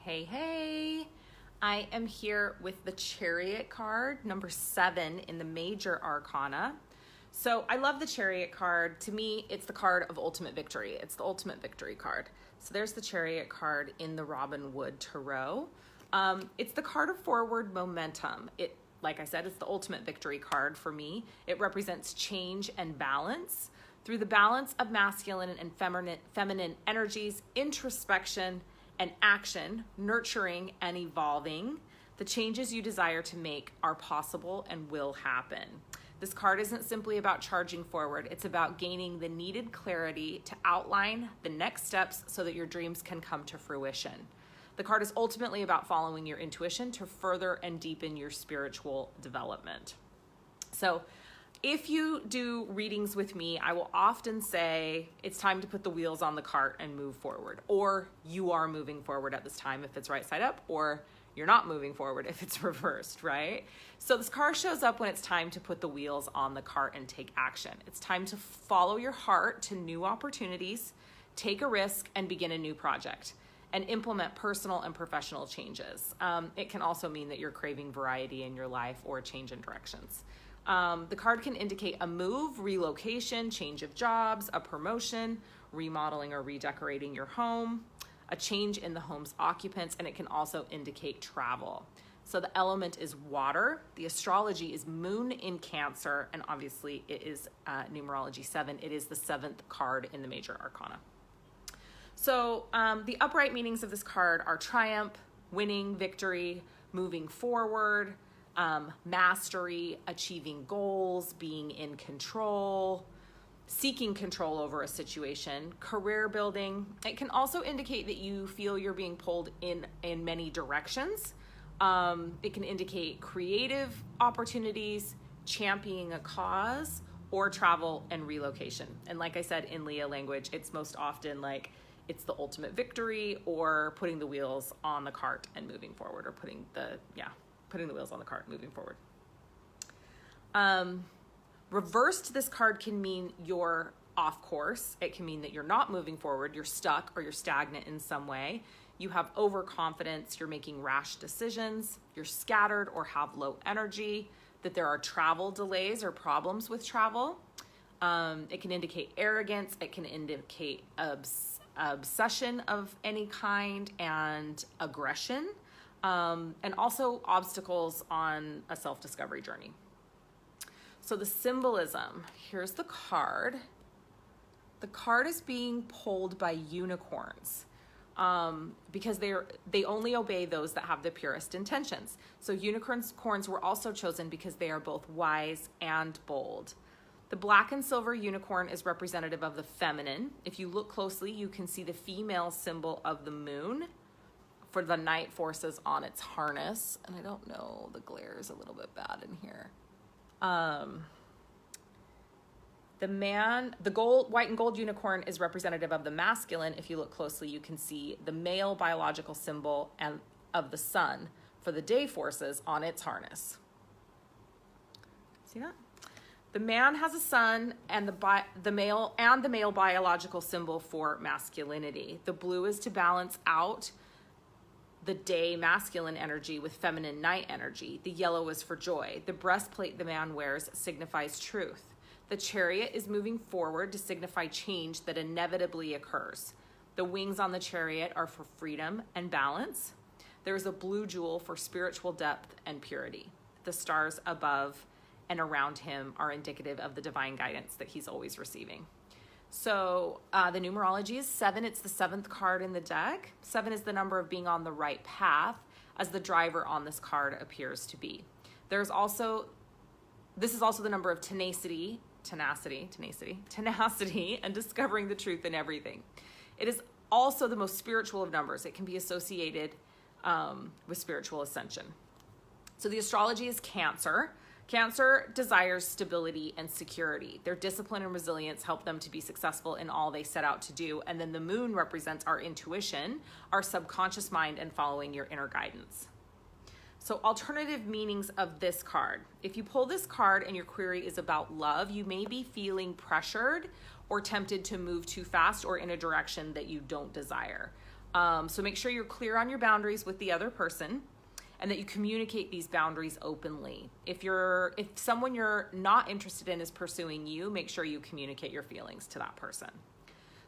Hey, hey. I am here with the Chariot card, number 7 in the Major Arcana. So I love the Chariot card. To me, it's the card of ultimate victory. It's the ultimate victory card. So there's the Chariot card in the Robin Wood Tarot. It's the card of forward momentum. Like I said, it's the ultimate victory card for me. It represents change and balance. Through the balance of masculine and feminine energies, introspection and action, nurturing and evolving, the changes you desire to make are possible and will happen. This card isn't simply about charging forward. It's about gaining the needed clarity to outline the next steps so that your dreams can come to fruition. The card is ultimately about following your intuition to further and deepen your spiritual development. So if you do readings with me, I will often say it's time to put the wheels on the cart and move forward, or you are moving forward at this time if it's right side up, or you're not moving forward if it's reversed, right? So this card shows up when it's time to put the wheels on the cart and take action. It's time to follow your heart to new opportunities, take a risk, and begin a new project, and implement personal and professional changes. It can also mean that you're craving variety in your life or a change in directions. The card can indicate a move, relocation, change of jobs, a promotion, remodeling or redecorating your home, a change in the home's occupants, and it can also indicate travel. So the element is water. The astrology is moon in Cancer, and obviously it is numerology 7. It is the 7th card in the Major Arcana. So the upright meanings of this card are triumph, winning, victory, moving forward, mastery, achieving goals, being in control, seeking control over a situation, career building. It can also indicate that you feel you're being pulled in many directions. It can indicate creative opportunities, championing a cause, or travel and relocation. And like I said, in Leah language, it's most often like it's the ultimate victory or putting the wheels on the cart and moving forward, or putting the wheels on the cart, moving forward. Reversed, this card can mean you're off course. It can mean that you're not moving forward, you're stuck, or you're stagnant in some way. You have overconfidence, you're making rash decisions, you're scattered or have low energy, that there are travel delays or problems with travel. It can indicate arrogance, it can indicate obsession of any kind and aggression. And also obstacles on a self-discovery journey. So the symbolism, here's the card. The card is being pulled by unicorns because they only obey those that have the purest intentions. So unicorns were also chosen because they are both wise and bold. The black and silver unicorn is representative of the feminine. If you look closely, you can see the female symbol of the moon for the night forces on its harness. And I don't know, the glare is a little bit bad in here. The white and gold unicorn is representative of the masculine. If you look closely, you can see the male biological symbol and of the sun for the day forces on its harness. See that? The man has a sun and the male biological symbol for masculinity. The blue is to balance out the day masculine energy with feminine night energy. The yellow is for joy. The breastplate the man wears signifies truth. The chariot is moving forward to signify change that inevitably occurs. The wings on the chariot are for freedom and balance. There is a blue jewel for spiritual depth and purity. The stars above and around him are indicative of the divine guidance that he's always receiving. So the numerology is 7. It's the 7th card in the deck. 7 is the number of being on the right path, as the driver on this card appears to be. This is also the number of tenacity, and discovering the truth in everything. It is also the most spiritual of numbers. It can be associated with spiritual ascension. So the astrology is Cancer. Cancer desires stability and security. Their discipline and resilience help them to be successful in all they set out to do. And then the moon represents our intuition, our subconscious mind, and following your inner guidance. So alternative meanings of this card. If you pull this card and your query is about love, you may be feeling pressured or tempted to move too fast or in a direction that you don't desire. So make sure you're clear on your boundaries with the other person and that you communicate these boundaries openly. If someone you're not interested in is pursuing you, make sure you communicate your feelings to that person.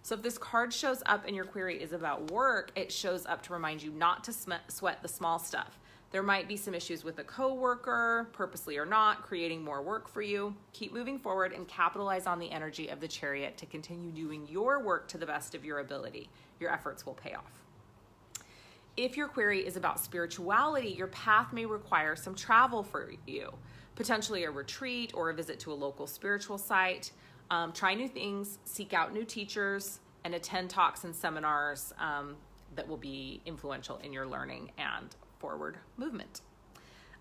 So if this card shows up and your query is about work, it shows up to remind you not to sweat the small stuff. There might be some issues with a coworker, purposely or not, creating more work for you. Keep moving forward and capitalize on the energy of the Chariot to continue doing your work to the best of your ability. Your efforts will pay off. If your query is about spirituality, your path may require some travel for you, potentially a retreat or a visit to a local spiritual site. Try new things, seek out new teachers, and attend talks and seminars that will be influential in your learning and forward movement.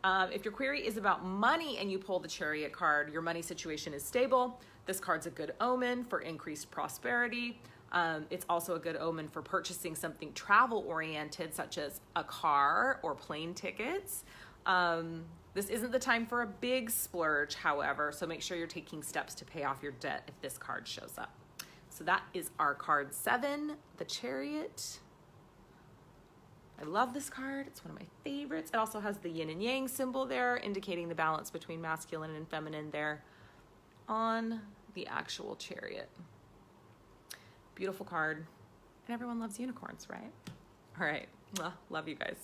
If your query is about money and you pull the Chariot card, your money situation is stable. This card's a good omen for increased prosperity. It's also a good omen for purchasing something travel-oriented, such as a car or plane tickets. This isn't the time for a big splurge, however, so make sure you're taking steps to pay off your debt if this card shows up. So that is our card 7, the Chariot. I love this card. It's one of my favorites. It also has the yin and yang symbol there, indicating the balance between masculine and feminine there on the actual Chariot. Beautiful card. And everyone loves unicorns, right? All right. Well, love you guys.